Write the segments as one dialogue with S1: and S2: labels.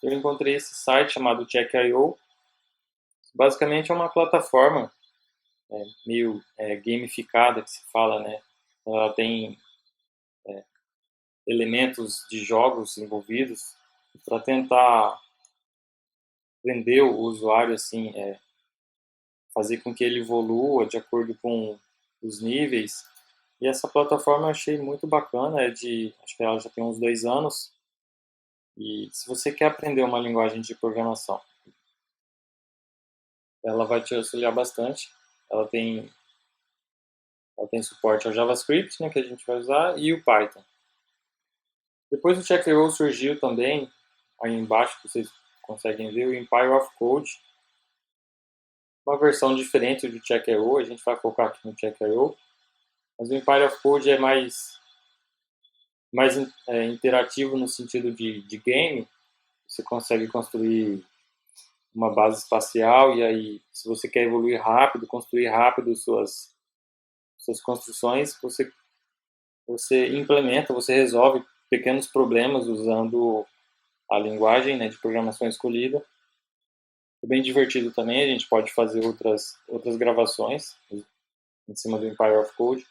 S1: eu encontrei esse site chamado Check.io. Basicamente é uma plataforma meio gamificada que se fala, né? Ela tem elementos de jogos envolvidos para tentar prender o usuário, assim, fazer com que ele evolua de acordo com os níveis. E essa plataforma eu achei muito bacana, acho que ela já tem uns 2 anos. E se você quer aprender uma linguagem de programação, ela vai te auxiliar bastante. Ela tem, ela tem suporte ao JavaScript, né, que a gente vai usar, e o Python. Depois do Check.io surgiu também, aí embaixo vocês conseguem ver, o Empire of Code, uma versão diferente do Check.io. A gente vai focar aqui no Check.io, mas o Empire of Code é mais interativo no sentido de game. Você consegue construir uma base espacial e aí, se você quer evoluir rápido, construir rápido suas construções, você implementa, você resolve pequenos problemas usando a linguagem, né, de programação escolhida. É bem divertido também, a gente pode fazer outras gravações em cima do Empire of Code,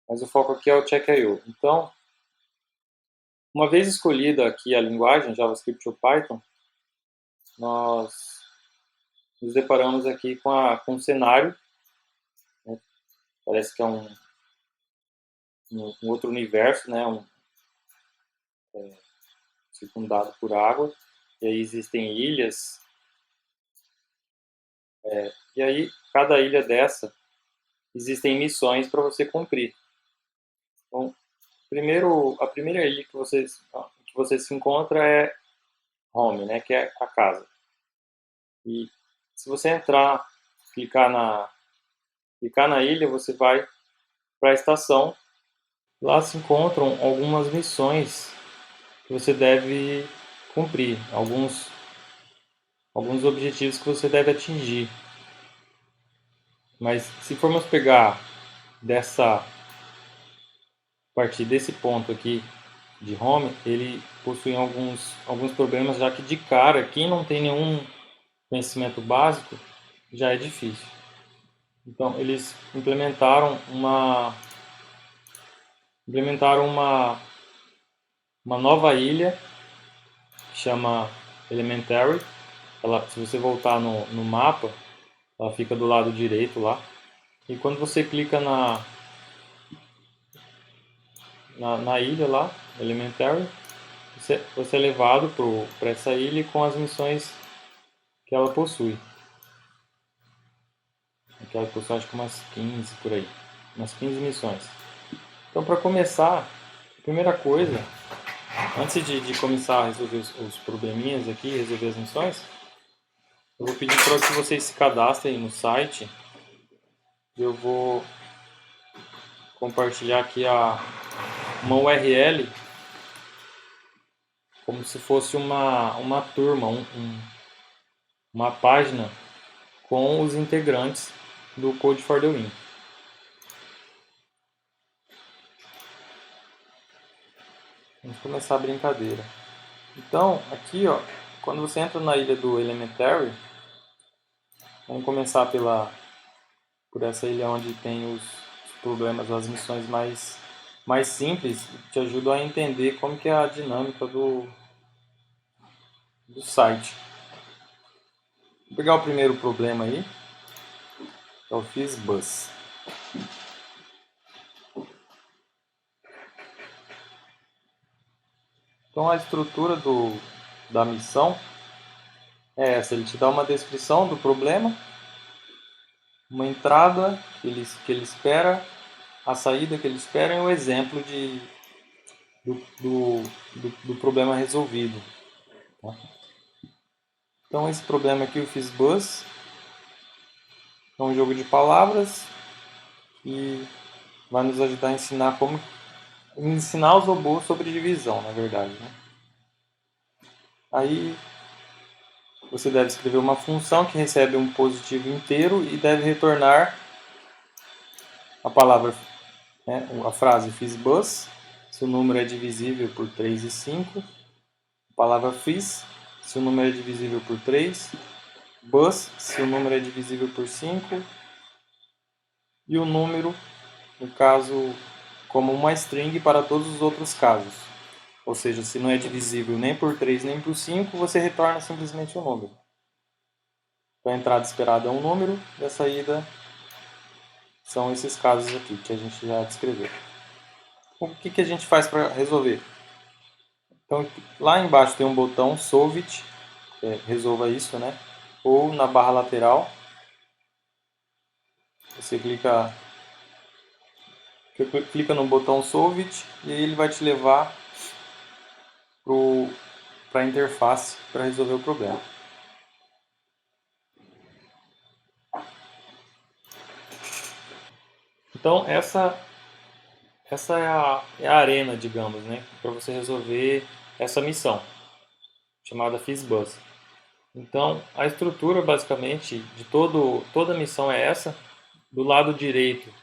S1: mas o foco aqui é o Check.io. Então, uma vez escolhida aqui a linguagem, JavaScript ou Python, nós nos deparamos aqui com um cenário, né? Parece que é um outro universo, né? Circundado por água, e aí existem ilhas, e aí cada ilha dessa existem missões para você cumprir. Então, a primeira ilha que você se encontra é home, né? Que é a casa. E se você entrar, clicar na ilha, você vai para a estação. Lá se encontram algumas missões que você deve cumprir, alguns objetivos que você deve atingir. Mas se formos pegar a partir desse ponto aqui de home, ele possui alguns problemas, já que de cara, quem não tem nenhum conhecimento básico, já é difícil. Então, eles implementaram uma nova ilha que chama Elementary. Se você voltar no mapa, ela fica do lado direito lá. E quando você clica na ilha lá, Elementary, você é levado para essa ilha com as missões que ela possui. Ela possui acho que umas 15 por aí. Umas 15 missões. Então, para começar, a primeira coisa, antes de começar a resolver os probleminhas aqui, resolver as missões, eu vou pedir para que vocês se cadastrem no site. Eu vou compartilhar aqui uma URL como se fosse uma turma, uma página com os integrantes do Code for the Win. Vamos começar a brincadeira. Então, aqui, ó, quando você entra na ilha do Elementary, vamos começar por essa ilha onde tem os problemas, as missões mais simples, que te ajudam a entender como que é a dinâmica do site. Vou pegar o primeiro problema aí, que é o FizzBuzz. Então a estrutura da missão é essa, ele te dá uma descrição do problema, uma entrada que ele espera, a saída que ele espera e um exemplo do problema resolvido. Tá? Então esse problema aqui, o FizzBuzz, é um jogo de palavras que vai nos ajudar a ensinar os robôs sobre divisão, na verdade. Né? Aí você deve escrever uma função que recebe um positivo inteiro e deve retornar a palavra, né, a frase FizzBuzz, se o número é divisível por 3 e 5, a palavra fiz, se o número é divisível por 3, bus, se o número é divisível por 5, e o número, no caso, como uma string para todos os outros casos. Ou seja, se não é divisível nem por 3 nem por 5, você retorna simplesmente o número. Então a entrada esperada é um número e a saída são esses casos aqui que a gente já descreveu. O que a gente faz para resolver? Então lá embaixo tem um botão Solve It, resolva isso, né? Ou na barra lateral, você clica no botão Solve It e aí ele vai te levar para a interface para resolver o problema. Então essa é a arena, digamos, né, para você resolver essa missão, chamada FizzBuzz. Então a estrutura basicamente de toda a missão é essa. Do lado direito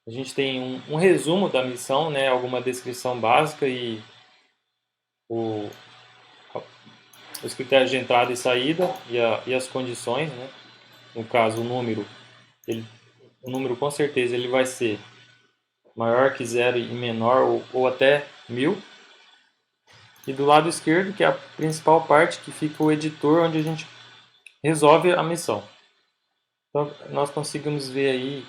S1: a gente tem um resumo da missão, né, alguma descrição básica e os critérios de entrada e saída e as condições, né? No caso, o número com certeza ele vai ser maior que zero e menor ou até 1000. E do lado esquerdo, que é a principal parte, que fica o editor onde a gente resolve a missão. Então, nós conseguimos ver aí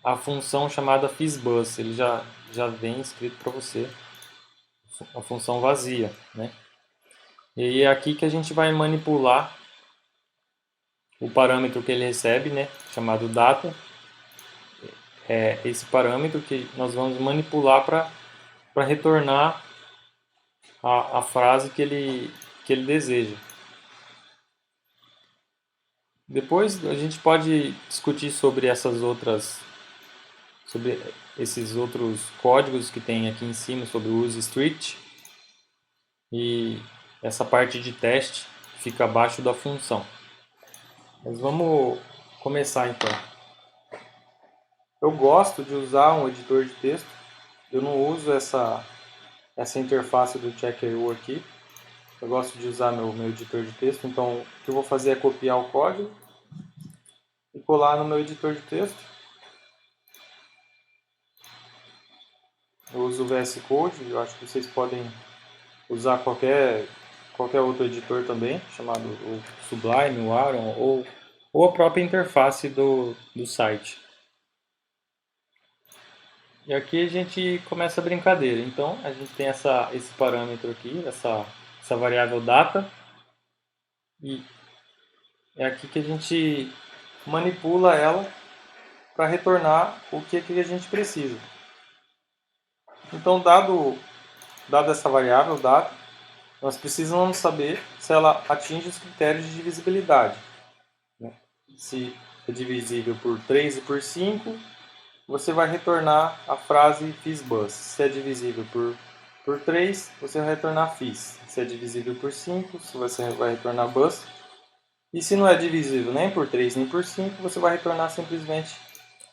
S1: a função chamada FizzBuzz. Ele já vem escrito para você, a função vazia, né? E é aqui que a gente vai manipular o parâmetro que ele recebe, né, chamado data. É esse parâmetro que nós vamos manipular para retornar a frase que ele deseja. Depois a gente pode discutir sobre sobre esses outros códigos que tem aqui em cima, sobre o use strict, e essa parte de teste fica abaixo da função. Mas vamos começar então. Eu gosto de usar um editor de texto. Eu não uso essa interface do Checker.io aqui. Eu gosto de usar meu editor de texto. Então, o que eu vou fazer é copiar o código e colar no meu editor de texto. Eu uso o VS Code. Eu acho que vocês podem usar qualquer outro editor também, chamado o Sublime, o Aron, ou a própria interface do site. E aqui a gente começa a brincadeira. Então, a gente tem esse parâmetro aqui, essa variável data, e é aqui que a gente manipula ela para retornar o que a gente precisa. Então, dado essa variável data, nós precisamos saber se ela atinge os critérios de divisibilidade, né? Se é divisível por 3 e por 5, você vai retornar a frase FizzBuzz. Se é divisível por 3, você vai retornar Fizz. Se é divisível por 5, você vai retornar Buzz. E se não é divisível nem por 3 nem por 5, você vai retornar simplesmente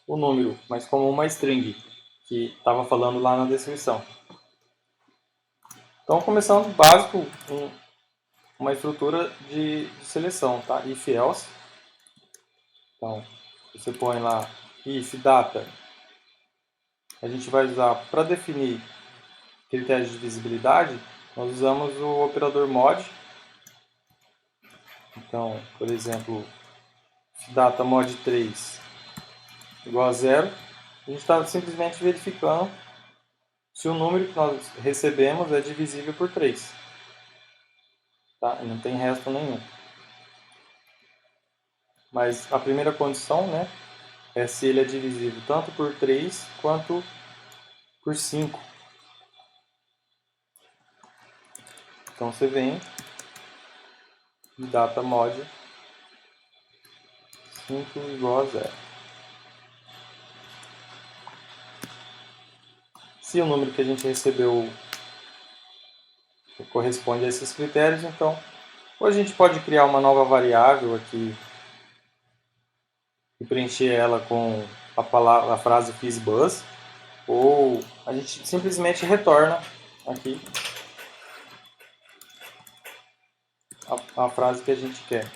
S1: o número, mas como uma string, que estava falando lá na descrição. Então, começando básico, uma estrutura de seleção, tá? If else. Então, você põe lá if data. A gente vai usar para definir critérios de divisibilidade, nós usamos o operador mod. Então, por exemplo, data mod 3 igual a 0. A gente está simplesmente verificando se o número que nós recebemos é divisível por 3. Tá? E não tem resto nenhum. Mas a primeira condição, né, é se ele é divisível tanto por 3 quanto por 5. Então você vem e data mod 5 igual a 0. Se o número que a gente recebeu corresponde a esses critérios, então ou a gente pode criar uma nova variável aqui e preencher ela com a frase FizzBuzz, ou a gente simplesmente retorna aqui a frase que a gente quer.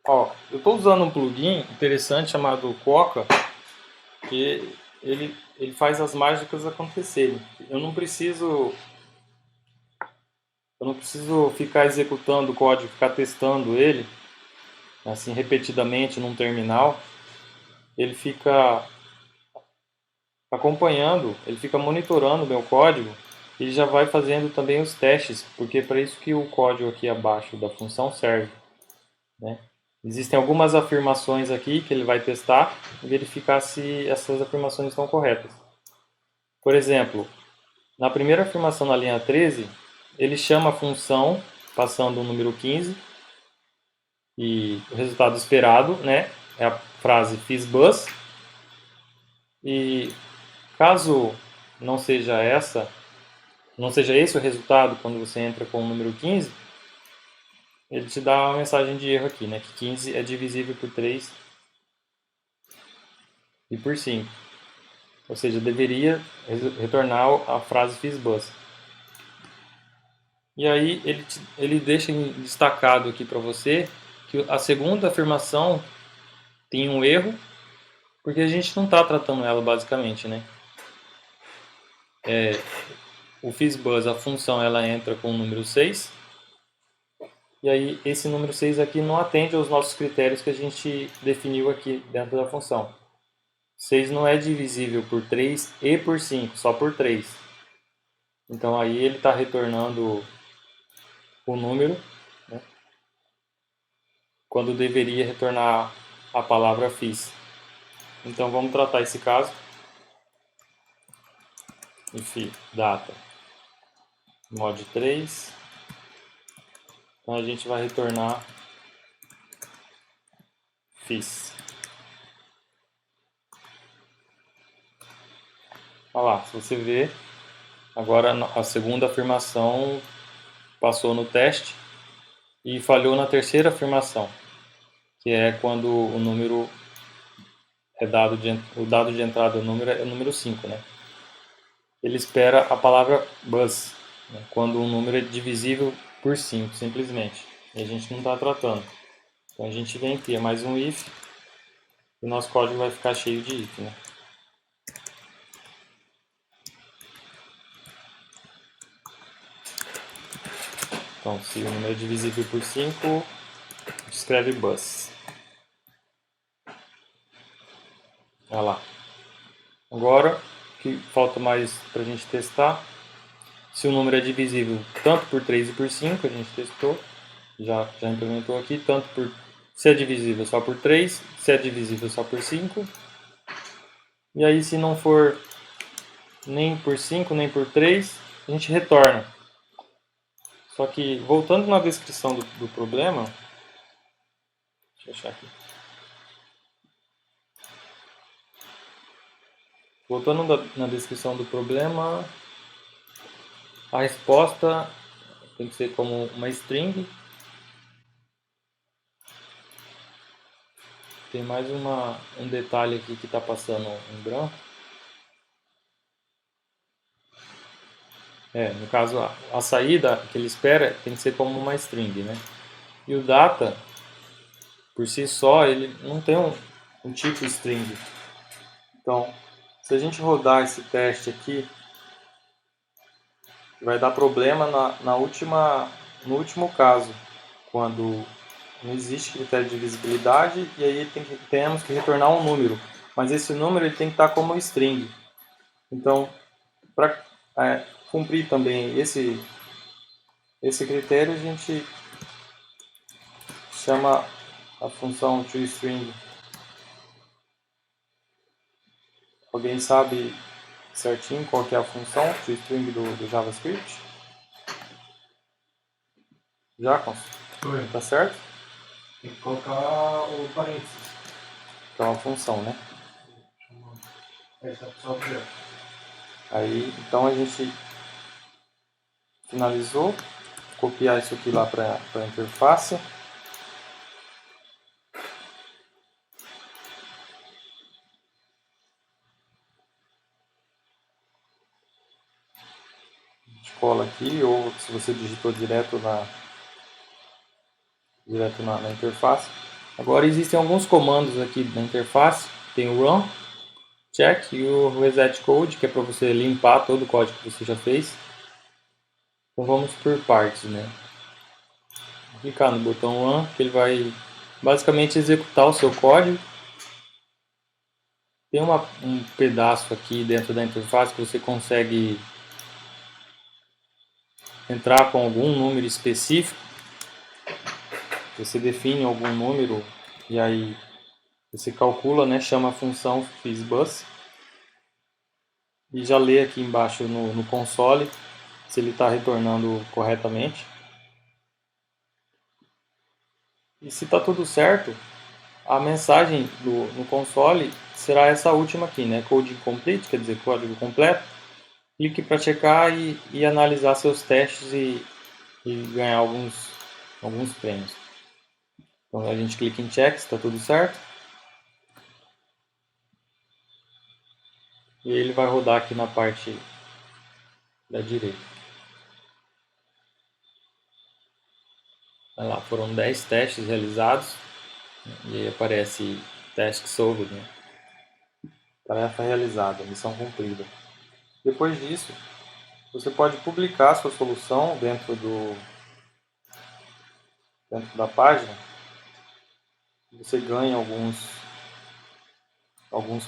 S1: Ó, eu estou usando um plugin interessante chamado Coca, que ele faz as mágicas acontecerem. Eu não preciso ficar executando o código, ficar testando ele assim repetidamente num terminal. Ele fica acompanhando, ele fica monitorando o meu código e já vai fazendo também os testes, porque é para isso que o código aqui abaixo da função serve, né? Existem algumas afirmações aqui que ele vai testar e verificar se essas afirmações estão corretas. Por exemplo, na primeira afirmação na linha 13, ele chama a função passando o número 15 e o resultado esperado, né, é a frase fiz bus. E caso não seja esse o resultado quando você entra com o número 15, ele te dá uma mensagem de erro aqui, né, que 15 é divisível por 3 e por 5. Ou seja, deveria retornar a frase fiz bus. E aí ele deixa destacado aqui para você que a segunda afirmação tem um erro, porque a gente não está tratando ela basicamente, né? O fizzbuzz, a função, ela entra com o número 6, e aí esse número 6 aqui não atende aos nossos critérios que a gente definiu aqui dentro da função. 6 não é divisível por 3 e por 5, só por 3. Então aí ele está retornando o número, né, quando deveria retornar a palavra fiz. Então vamos tratar esse caso. If data mod 3. Então a gente vai retornar fiz. Olha lá, se você ver, agora a segunda afirmação passou no teste e falhou na terceira afirmação, que é quando o número é o dado de entrada do número é o número 5, né? Ele espera a palavra bus, né, quando o número é divisível por 5, simplesmente. E a gente não está tratando. Então a gente vem aqui, é mais um if, e o nosso código vai ficar cheio de if, né? Então, se o número é divisível por 5, escreve bus. Olha lá. Agora, o que falta mais para a gente testar? Se o número é divisível tanto por 3 e por 5, a gente testou, já implementou aqui, tanto por se é divisível só por 3, se é divisível só por 5. E aí, se não for nem por 5, nem por 3, a gente retorna. Só que, voltando na descrição do problema, deixa eu achar aqui. Voltando na descrição do problema, a resposta tem que ser como uma string. Tem mais um detalhe aqui que está passando em branco. No caso, a saída que ele espera tem que ser como uma string, né? E o data, por si só, ele não tem um tipo string. Então, se a gente rodar esse teste aqui, vai dar problema no último caso, quando não existe critério de divisibilidade e aí temos que retornar um número. Mas esse número ele tem que estar como string. Então, para cumprir também esse critério, a gente chama a função toString. Alguém sabe certinho qual que é a função toString do JavaScript? Jacons?
S2: Oi.
S1: Tá certo?
S2: Tem que colocar o parênteses.
S1: Que é uma função, né?
S2: Essa é só ver.
S1: Aí, então a gente finalizou. Copiar isso aqui lá para a interface. cola aqui, ou se você digitou direto na interface. Agora existem alguns comandos aqui na interface. Tem o run, check e o reset code, que é para você limpar todo o código que você já fez. Então vamos por partes, né? Vou clicar no botão run, que ele vai basicamente executar o seu código. Tem um pedaço aqui dentro da interface que você consegue entrar com algum número específico. Você define algum número e aí você calcula, né, chama a função FizzBuzz e já lê aqui embaixo no console se ele está retornando corretamente. E se está tudo certo, a mensagem no console será essa última aqui, né, Code Complete, quer dizer, código completo. Clique para checar e analisar seus testes e ganhar alguns prêmios. Então a gente clica em check, se está tudo certo. E ele vai rodar aqui na parte da direita. Olha lá, foram 10 testes realizados. E aí aparece task solved, né? Tarefa realizada, missão cumprida. Depois disso, você pode publicar sua solução dentro da página. Você ganha alguns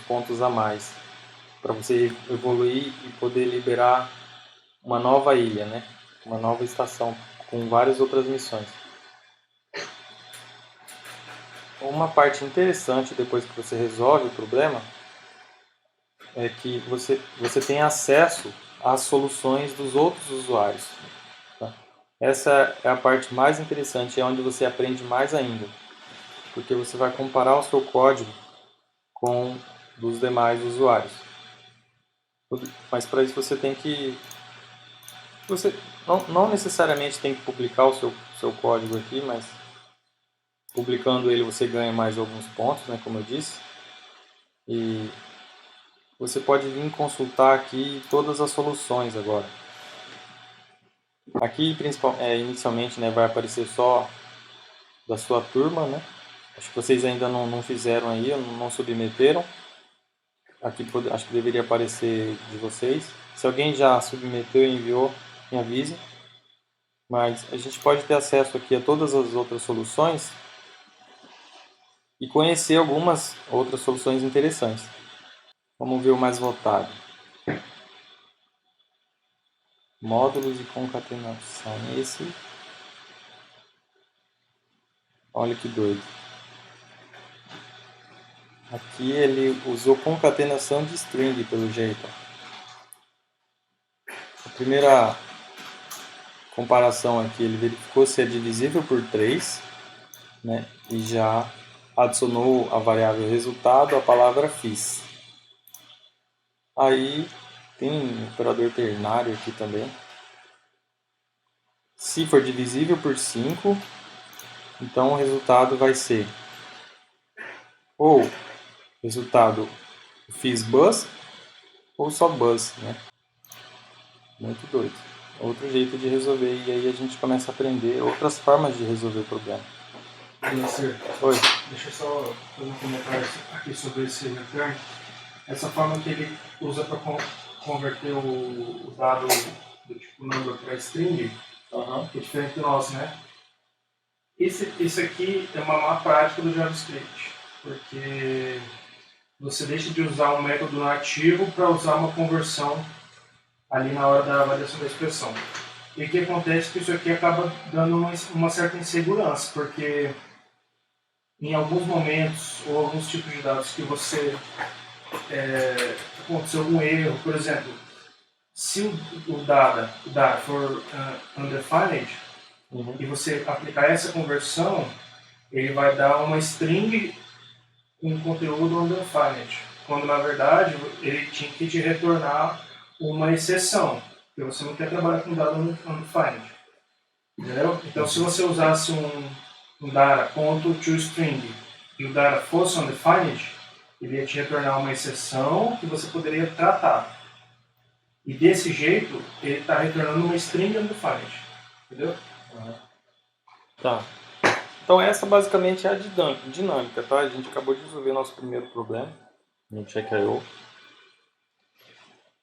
S1: pontos a mais para você evoluir e poder liberar uma nova ilha, né? Uma nova estação com várias outras missões. Uma parte interessante depois que você resolve o problema é que você tem acesso às soluções dos outros usuários. Tá? Essa é a parte mais interessante, é onde você aprende mais ainda, porque você vai comparar o seu código com dos demais usuários. Mas para isso você tem que... Você não necessariamente tem que publicar o seu código aqui, mas publicando ele você ganha mais alguns pontos, né, como eu disse. E você pode vir consultar aqui todas as soluções agora. Aqui inicialmente, né, vai aparecer só da sua turma, né? Acho que vocês ainda não fizeram aí, não submeteram. Aqui acho que deveria aparecer de vocês. Se alguém já submeteu e enviou, me avise. Mas a gente pode ter acesso aqui a todas as outras soluções e conhecer algumas outras soluções interessantes. Vamos ver o mais votado. Módulos de concatenação. Esse. Olha que doido. Aqui ele usou concatenação de string, pelo jeito. A primeira comparação aqui, ele verificou se é divisível por 3, né? E já adicionou a variável resultado a palavra fiz. Aí tem um operador ternário aqui também. Se for divisível por 5, então o resultado vai ser ou resultado FizzBuzz ou só buzz, né? Muito doido. Outro jeito de resolver, e aí a gente começa a aprender outras formas de resolver o problema.
S2: Oi. Deixa eu só fazer um comentário aqui sobre esse return. Essa forma que ele usa para converter o dado do tipo number para string, que é diferente do nosso, né? Esse aqui é uma má prática do JavaScript, porque você deixa de usar um método nativo para usar uma conversão ali na hora da avaliação da expressão. E o que acontece é que isso aqui acaba dando uma certa insegurança, porque em alguns momentos ou alguns tipos de dados que você aconteceu algum erro, por exemplo, se o data for undefined, e você aplicar essa conversão, ele vai dar uma string com conteúdo undefined, quando na verdade ele tinha que te retornar uma exceção, porque você não quer trabalhar com dado undefined. Entendeu? Então se você usasse um data.toString e o data fosse undefined, ele ia te retornar uma exceção que você poderia tratar. E desse jeito, ele está retornando uma string undefined. Entendeu?
S1: Tá. Então essa basicamente é a dinâmica, tá? A gente acabou de resolver nosso primeiro problema no check.io.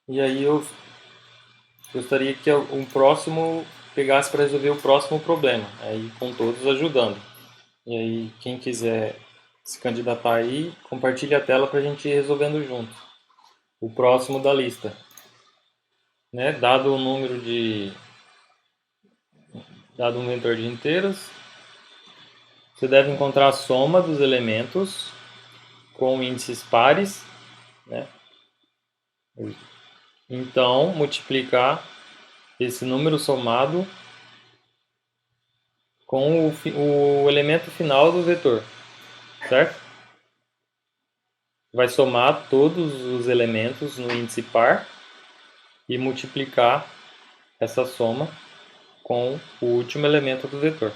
S1: E aí eu gostaria que um próximo pegasse para resolver o próximo problema, aí com todos ajudando. E aí quem quiser se candidatar aí, compartilhe a tela para a gente ir resolvendo junto. O próximo da lista. Né? Dado um vetor de inteiros, você deve encontrar a soma dos elementos com índices pares, né? Então, multiplicar esse número somado com o elemento final do vetor, certo? Vai somar todos os elementos no índice par e multiplicar essa soma com o último elemento do vetor.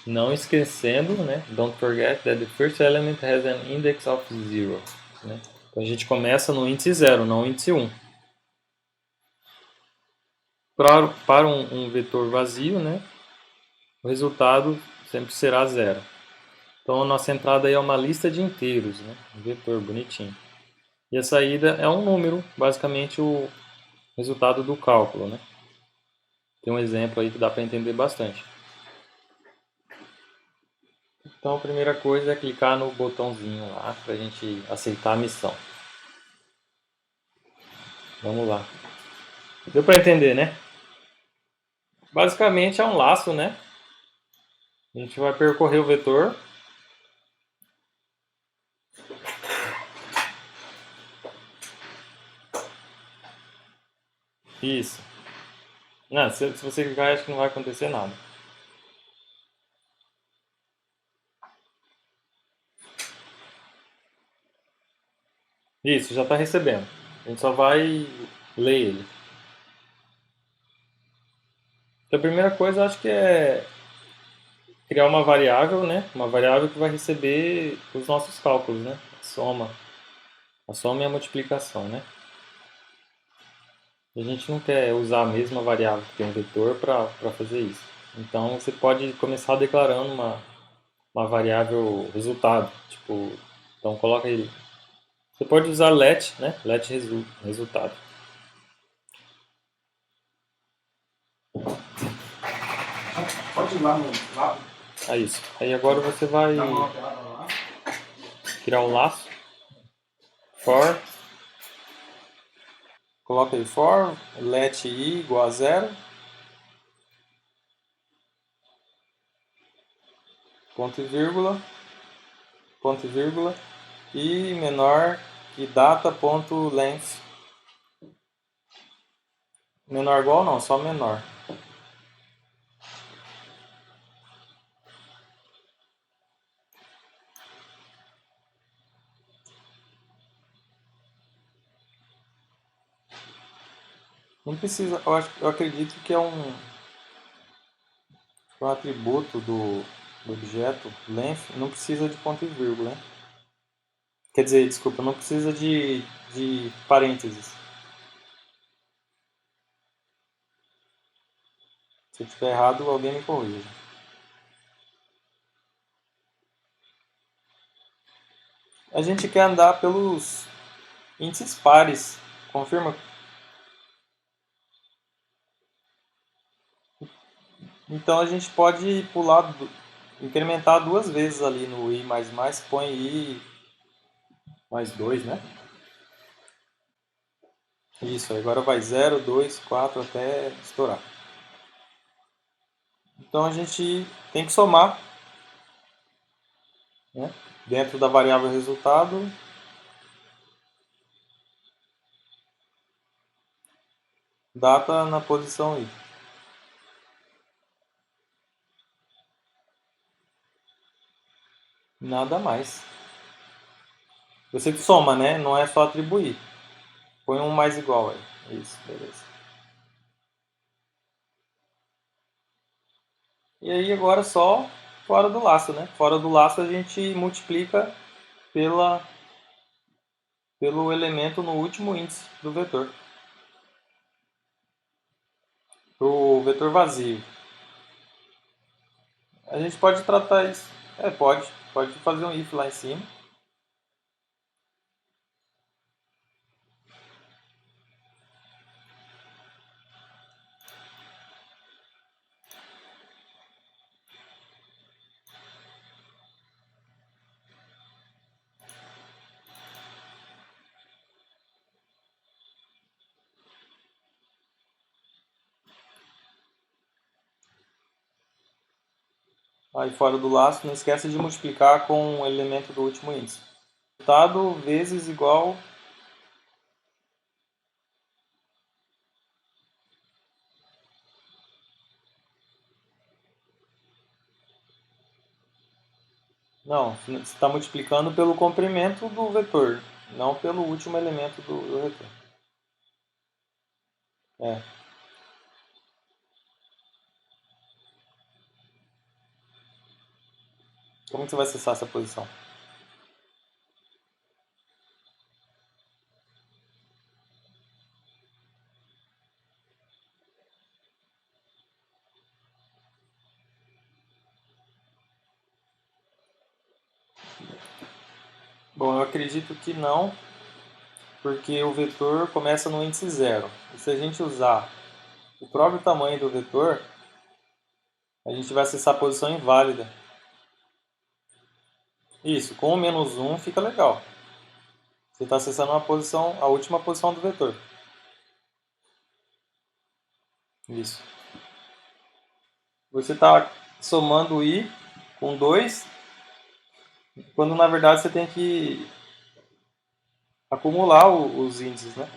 S1: Não esquecendo, né? Don't forget that the first element has an index of 0. Né? Então a gente começa no índice 0, não no índice 1. Para um vetor vazio, né? O resultado sempre será 0. Então a nossa entrada aí é uma lista de inteiros, né? Um vetor bonitinho. E a saída é um número, basicamente o resultado do cálculo, né? Tem um exemplo aí que dá para entender bastante. Então a primeira coisa é clicar no botãozinho lá para a gente aceitar a missão. Vamos lá. Deu para entender, né? Basicamente é um laço, né? A gente vai percorrer o vetor. Isso. Não, se você clicar, acho que não vai acontecer nada. Isso, já está recebendo. A gente só vai ler ele. Então, a primeira coisa, eu acho que é criar uma variável, né? Uma variável que vai receber os nossos cálculos, né? A soma e a multiplicação, né? E a gente não quer usar a mesma variável que tem um vetor para fazer isso. Então, você pode começar declarando uma variável resultado. Tipo, então coloca aí. Você pode usar let, né? Let resultado.
S2: Pode ir lá no lado.
S1: É isso. Aí agora você vai
S2: Dá uma alterada lá.
S1: criar um laço. For. Coloca aí for, let i igual a 0. Ponto e vírgula. Ponto e vírgula. E menor que data.length. Menor igual não, só menor. Não precisa, eu acredito que é um atributo do objeto length, não precisa de ponto e vírgula, né? Quer dizer, desculpa, não precisa de parênteses. Se eu estiver errado, alguém me corrija. A gente quer andar pelos índices pares. Confirma? Então a gente pode pular, incrementar duas vezes ali no i++, põe i mais 2, né? Isso, agora vai 0, 2, 4 até estourar. Então a gente tem que somar, né? Dentro da variável resultado, data na posição i. Nada mais. Você que soma, né? Não é só atribuir. Põe um mais igual aí. Isso, beleza. E aí agora só fora do laço, né? Fora do laço a gente multiplica pelo elemento no último índice do vetor. para o vetor vazio. A gente pode tratar isso. Pode fazer um if lá em cima. Aí fora do laço, não esquece de multiplicar com o elemento do último índice. Resultado vezes igual. Não, você está multiplicando pelo comprimento do vetor, não pelo último elemento do vetor. É. Como que você vai acessar essa posição? Bom, eu acredito que não, porque o vetor começa no índice zero. E se a gente usar o próprio tamanho do vetor, a gente vai acessar a posição inválida. Isso, com o menos 1 fica legal. Você está acessando uma posição, a última posição do vetor. Isso. Você está somando i com 2, quando na verdade você tem que acumular os índices, né?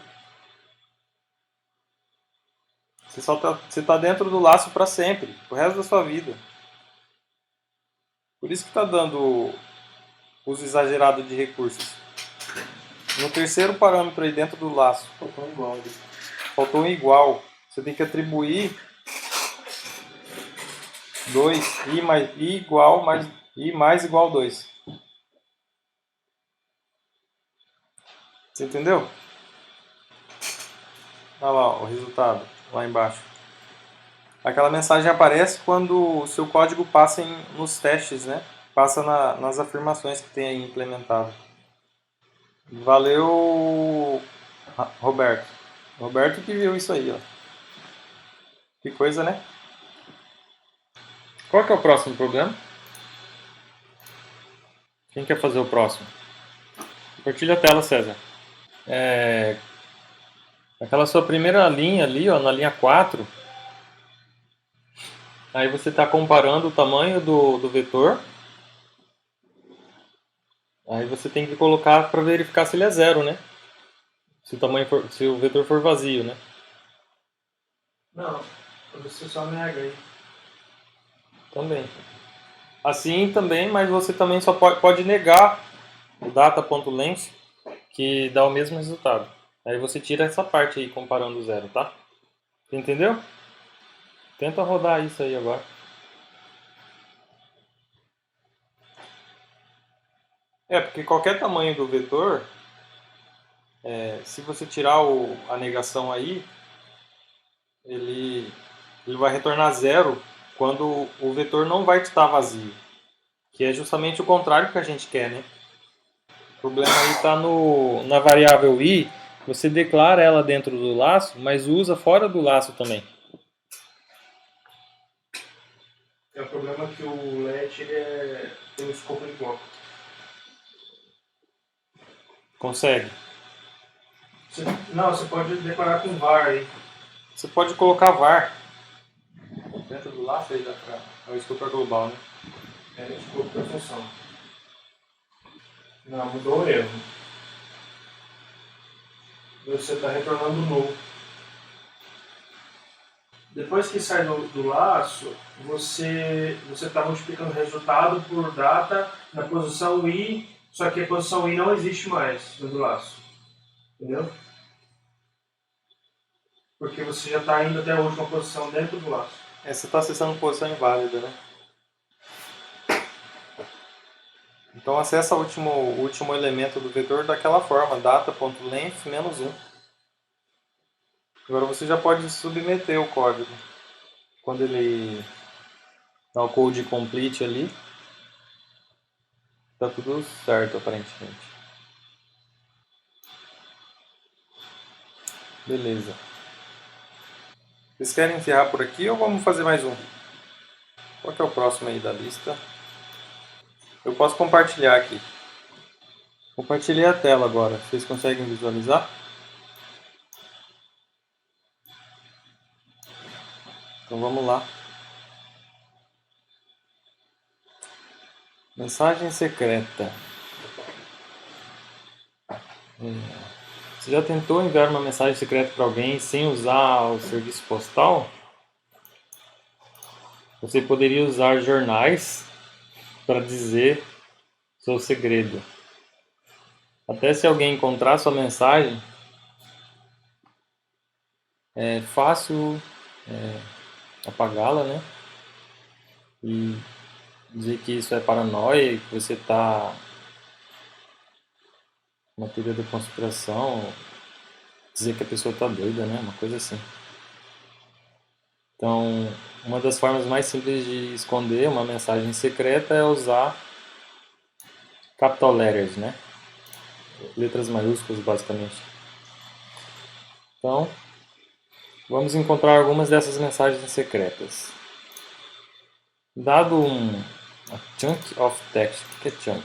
S1: Você tá dentro do laço para sempre, o resto da sua vida. Por isso que está dando uso exagerado de recursos. No terceiro parâmetro aí dentro do laço, faltou um igual ali. Faltou um igual. Você tem que atribuir 2 i mais i igual mais i mais igual 2. Você entendeu? Olha lá o resultado, lá embaixo. Aquela mensagem aparece quando o seu código passa nos testes, né? Passa nas afirmações que tem aí implementado. Valeu, Roberto. Roberto que viu isso aí, ó. Que coisa, né? Qual que é o próximo problema? Quem quer fazer o próximo? Compartilha a tela, César. Aquela sua primeira linha ali, ó, na linha 4, aí você está comparando o tamanho do vetor. Aí você tem que colocar para verificar se ele é zero, né? Se o vetor for vazio, né?
S2: Não, você só nega aí.
S1: Também. Assim também, mas você também só pode negar o data.length, que dá o mesmo resultado. Aí você tira essa parte aí comparando o zero, tá? Entendeu? Tenta rodar isso aí agora. Porque qualquer tamanho do vetor, se você tirar a negação aí, ele, ele vai retornar zero quando o vetor não vai estar vazio. Que é justamente o contrário que a gente quer, né? O problema aí está na variável i, você declara ela dentro do laço, mas usa fora do laço também.
S2: É o problema que o LED tem um escopo igual.
S1: Consegue.
S2: Não, você pode declarar com var aí.
S1: Você pode colocar var. Dentro do laço aí dá pra... É o escopo global, né?
S2: É o escopo da função. Não, mudou o erro. Você está retornando null. Depois que sai do laço, você está multiplicando o resultado por data na posição i, só que a posição i não existe mais no laço. Entendeu? Porque você já está indo até a última posição dentro do laço.
S1: Você está acessando posição inválida, né? Então acessa o último elemento do vetor daquela forma, data.length menos 1. Agora você já pode submeter o código. Quando ele dá o code complete ali, tá tudo certo aparentemente. Beleza. Vocês querem encerrar por aqui ou vamos fazer mais um? Qual que é o próximo aí da lista? Eu posso compartilhar aqui. Compartilhei a tela agora. Vocês conseguem visualizar? Então vamos lá. Mensagem secreta. Você já tentou enviar uma mensagem secreta para alguém sem usar o serviço postal? Você poderia usar jornais para dizer seu segredo. Até se alguém encontrar sua mensagem, é fácil apagá-la, né? E dizer que isso é paranoia e que você está uma teoria da conspiração, dizer que a pessoa está doida, né? Uma coisa assim. Então, uma das formas mais simples de esconder uma mensagem secreta é usar capital letters, né? Letras maiúsculas, basicamente. Então, vamos encontrar algumas dessas mensagens secretas. Dado a chunk of text, o que é chunk?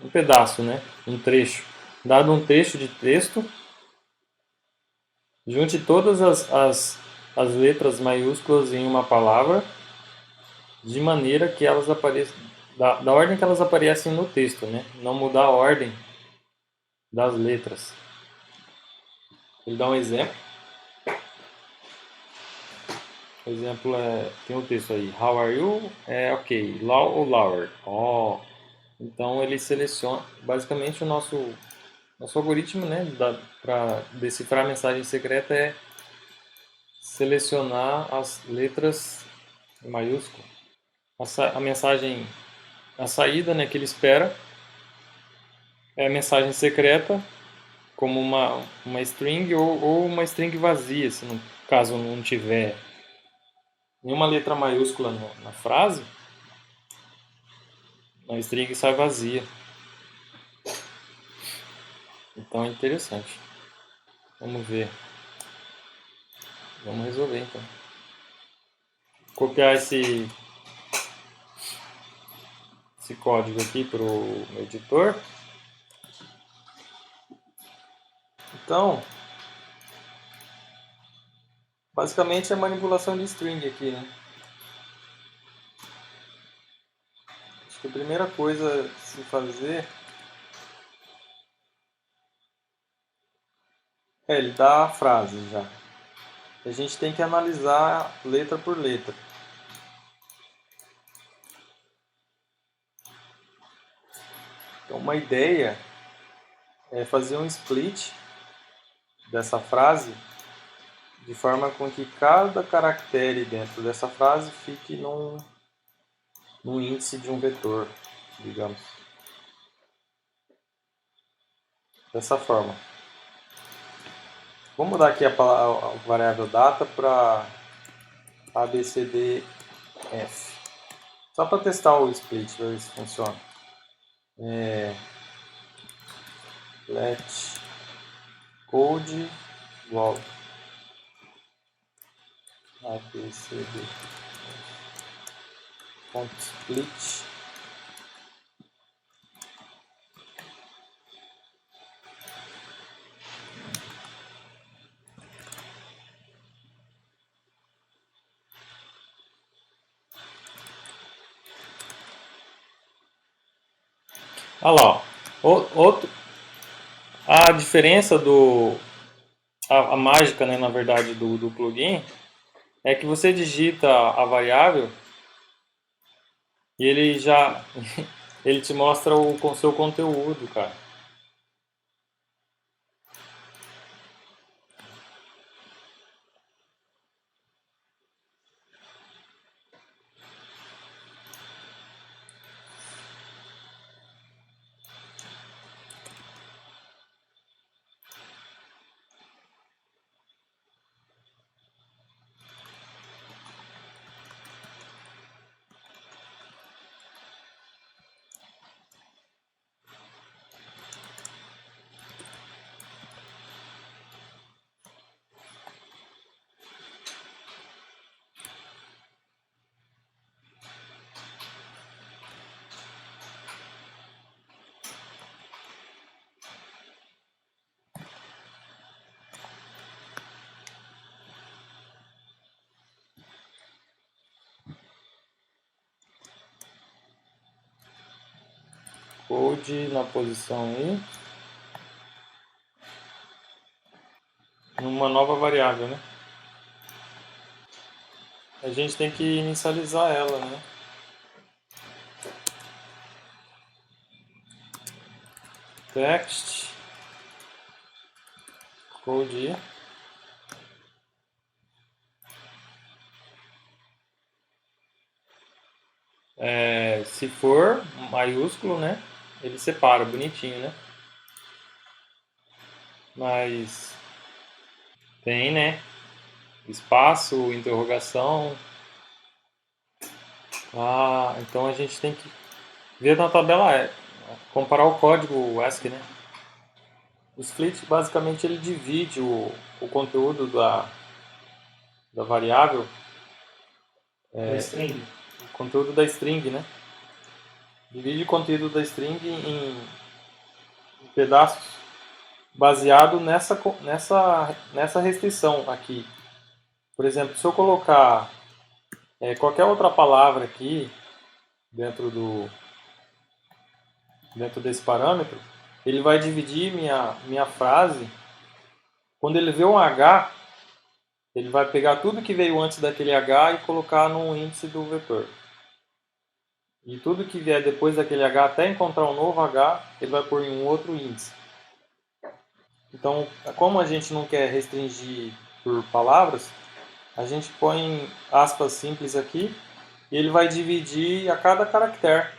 S1: Um pedaço, né? Um trecho. Dado um trecho de texto, junte todas as letras maiúsculas em uma palavra, de maneira que elas apareçam, da ordem que elas aparecem no texto, né? Não mudar a ordem das letras. Vou dar um exemplo. O exemplo tem o texto aí, how are you? É ok, low ou lower? Oh. Então ele seleciona, basicamente o nosso algoritmo, né, para decifrar a mensagem secreta é selecionar as letras em maiúsculo. A mensagem, a saída, né, que ele espera é a mensagem secreta, como uma string ou uma string vazia, se no caso não tiver nenhuma letra maiúscula na frase, a string sai vazia. Então é interessante. Vamos ver. Vamos resolver então. Copiar esse código aqui para o meu editor. Então, basicamente é manipulação de string aqui, né? Acho que a primeira coisa a se fazer ele dá a frase já. A gente tem que analisar letra por letra. Então, uma ideia é fazer um split dessa frase de forma com que cada caractere dentro dessa frase fique num índice de um vetor, digamos. Dessa forma. Vou mudar aqui a variável data para abcdf. Só para testar o split, ver se funciona. Let code igual abcd.split. Olha lá, outro, a diferença a mágica, né, na verdade, do plugin é que você digita a variável e ele já ele te mostra o seu conteúdo, cara. code na posição i, numa nova variável, né? A gente tem que inicializar ela, né? Text code i. Se for maiúsculo, né? Ele separa bonitinho, né? Mas tem, né? Espaço, interrogação. Então a gente tem que ver na tabela, comparar o código ASCII, né? O split basicamente ele divide o conteúdo da variável,
S2: string.
S1: o conteúdo da string, né? Divide o conteúdo da string em pedaços baseado nessa restrição aqui. Por exemplo, se eu colocar qualquer outra palavra aqui dentro desse parâmetro, ele vai dividir minha frase. Quando ele vê um H, ele vai pegar tudo que veio antes daquele H e colocar no índice do vetor. E tudo que vier depois daquele H, até encontrar um novo H, ele vai pôr em um outro índice. Então, como a gente não quer restringir por palavras, a gente põe aspas simples aqui e ele vai dividir a cada caractere.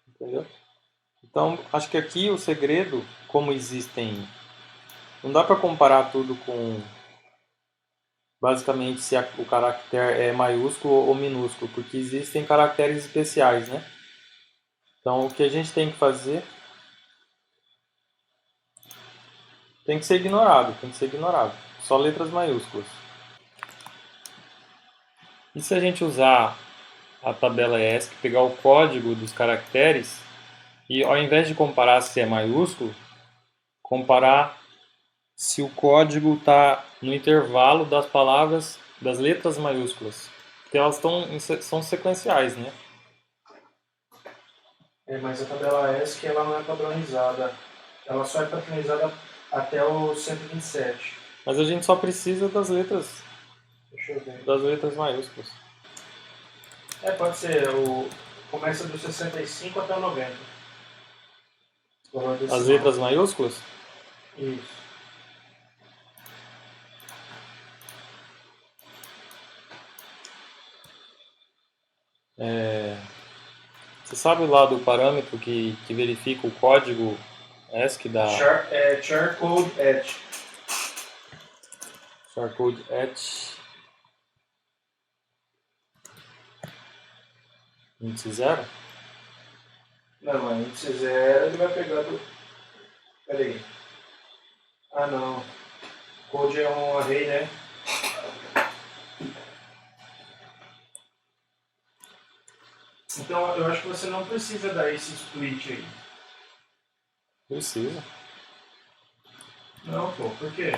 S1: Entendeu? Então, acho que aqui o segredo, como existem... Não dá para comparar tudo com... Basicamente, se o caractere é maiúsculo ou minúsculo, porque existem caracteres especiais, né? Então, o que a gente tem que fazer tem que ser ignorado, Só letras maiúsculas. E se a gente usar a tabela ESC, pegar o código dos caracteres e ao invés de comparar se é maiúsculo, comparar se o código está no intervalo das palavras, das letras maiúsculas. Porque elas são sequenciais, né?
S2: Mas a tabela ESC ela não é padronizada. Ela só é padronizada até o 127.
S1: Mas a gente só precisa das letras,
S2: Deixa eu ver.
S1: das letras maiúsculas.
S2: Pode ser. Começa do 65 até o 90.
S1: As letras maiúsculas?
S2: Isso.
S1: Você sabe lá do parâmetro que verifica o código ESC da...
S2: Charcode Edge.
S1: Charcode Edge. Índice 0?
S2: Não, índice 0 ele vai pegar do... Peraí. Não. Code é um array, né? Então, eu acho que você não precisa dar esse split aí.
S1: Precisa.
S2: Não, pô, por quê?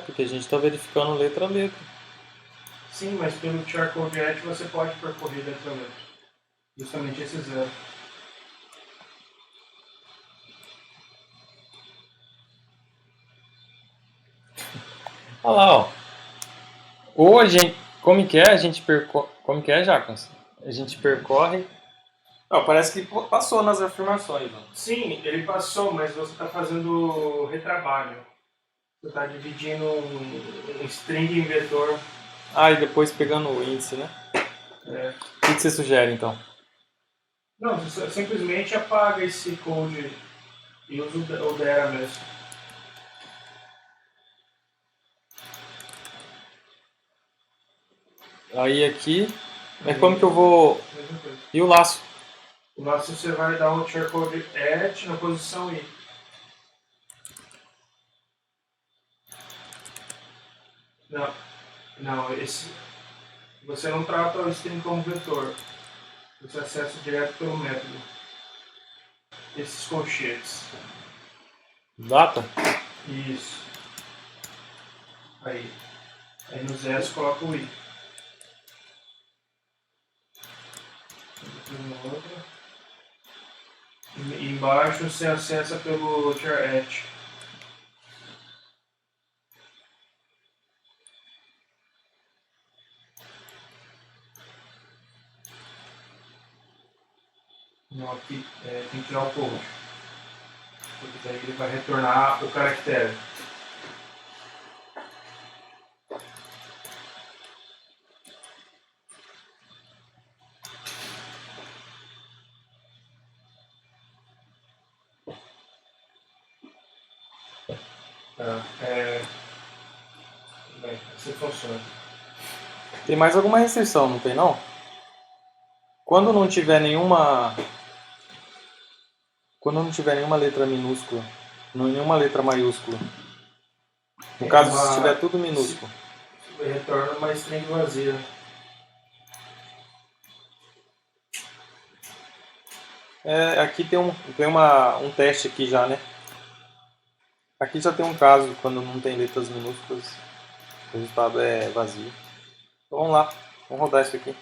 S1: Porque a gente está verificando letra a letra.
S2: Sim, mas pelo Charcode Edge você pode percorrer letra a letra. Justamente esse 0.
S1: Olha lá, ó. Ou a gente... Como que é? A gente percorre... Como que é, Jacons? A gente percorre... parece que passou nas afirmações. Ó.
S2: Sim, ele passou, mas você está fazendo retrabalho. Você está dividindo um string em vetor.
S1: E depois pegando o índice, né? O que você sugere, então?
S2: Não, você simplesmente apaga esse code e usa o dera mesmo.
S1: Aí aqui... Mas como que eu vou... E o laço?
S2: O laço você vai dar o charcode edge na posição i. Não, esse... Você não trata o string como vetor. Você acessa direto pelo método. Esses colchetes.
S1: Data?
S2: Isso. Aí no 0 você coloca o i. Outra. E embaixo você acessa pelo Tier. Não, aqui tem que tirar o code. Porque daí ele vai retornar o caractere. Bem, assim funciona.
S1: Tem mais alguma restrição, não tem não? Quando não tiver nenhuma letra minúscula, nenhuma letra maiúscula. No caso, se tiver tudo minúsculo.
S2: Retorna uma string vazia.
S1: Aqui tem um teste aqui já, né? Aqui já tem um caso, quando não tem letras minúsculas, o resultado é vazio. Então vamos lá, vamos rodar isso aqui.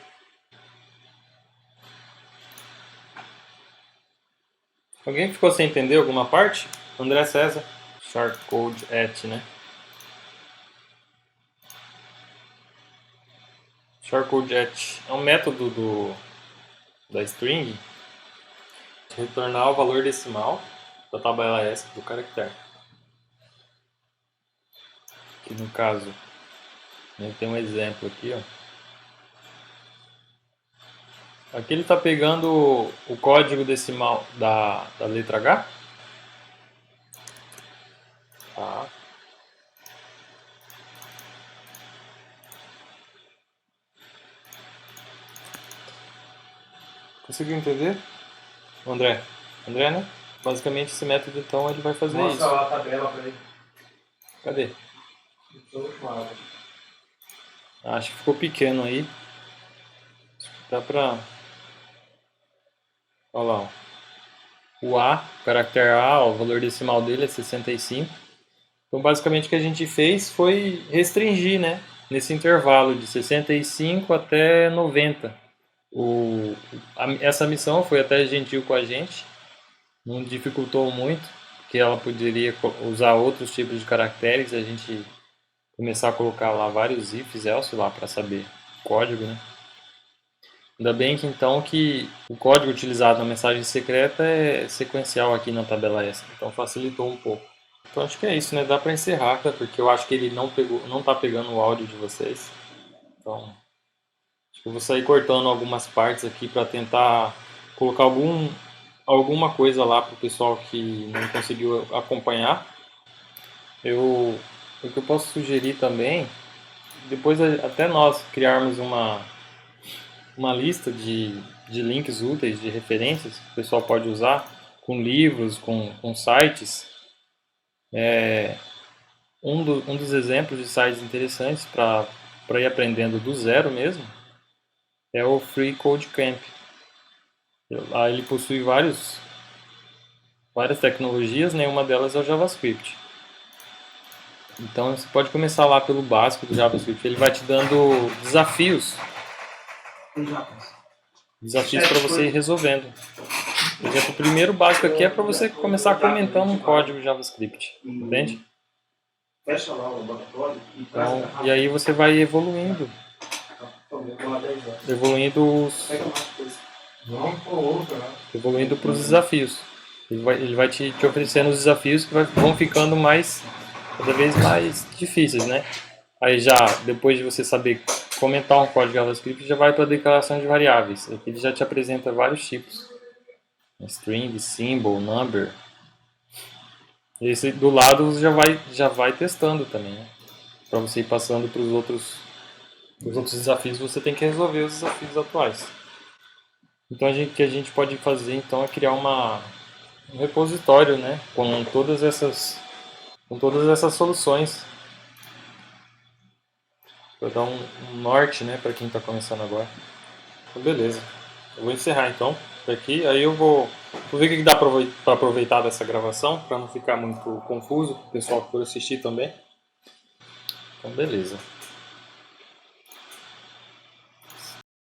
S1: Alguém ficou sem entender alguma parte? André César. Shortcode at, né? Shortcode at é um método da string de retornar o valor decimal da tabela S do caractere. Que no caso, tem um exemplo aqui, ó. Aqui ele está pegando o código decimal da letra H. Tá. Conseguiu entender? André, né? Basicamente esse método então ele vai fazer isso.
S2: Mostra lá a tabela para ele.
S1: Cadê? Acho que ficou pequeno aí. Dá pra... Olha lá, ó. O A, o caractere A, ó, o valor decimal dele é 65. Então basicamente o que a gente fez foi restringir, né? Nesse intervalo de 65 até 90. Essa missão foi até gentil com a gente. Não dificultou muito, porque ela poderia usar outros tipos de caracteres. A gente começar a colocar lá vários ifs, else lá para saber o código, né? Ainda bem que então que o código utilizado na mensagem secreta é sequencial aqui na tabela S, então facilitou um pouco. Então acho que é isso, né? Dá para encerrar, tá? Porque eu acho que ele não tá pegando o áudio de vocês. Então acho que eu vou sair cortando algumas partes aqui para tentar colocar alguma coisa lá para o pessoal que não conseguiu acompanhar. O que eu posso sugerir também, depois até nós criarmos uma lista de links úteis, de referências que o pessoal pode usar, com livros, com sites. Um dos exemplos de sites interessantes para ir aprendendo do zero mesmo é o Free Code Camp. Lá ele possui várias tecnologias, nenhuma delas é o JavaScript. Então você pode começar lá pelo básico do JavaScript, ele vai te dando desafios para você ir resolvendo. Por exemplo, o primeiro básico aqui é para você começar comentando um código JavaScript, entende?
S2: Fecha lá o laboratório
S1: então, e aí você vai evoluindo para os desafios. Ele vai te oferecendo os desafios que vão ficando cada vez mais difíceis, né? Aí já, depois de você saber comentar um código JavaScript, já vai para a declaração de variáveis. Aqui ele já te apresenta vários tipos. String, symbol, number. Esse do lado você já vai testando também, né? Para você ir passando para os outros desafios, você tem que resolver os desafios atuais. Então o que a gente pode fazer então é criar um repositório, né? Com todas essas soluções. Para dar um norte, né, para quem está começando agora. Então, beleza. Eu vou encerrar então aqui, aí eu vou ver o que dá para aproveitar dessa gravação, para não ficar muito confuso, o pessoal que for assistir também. Então beleza.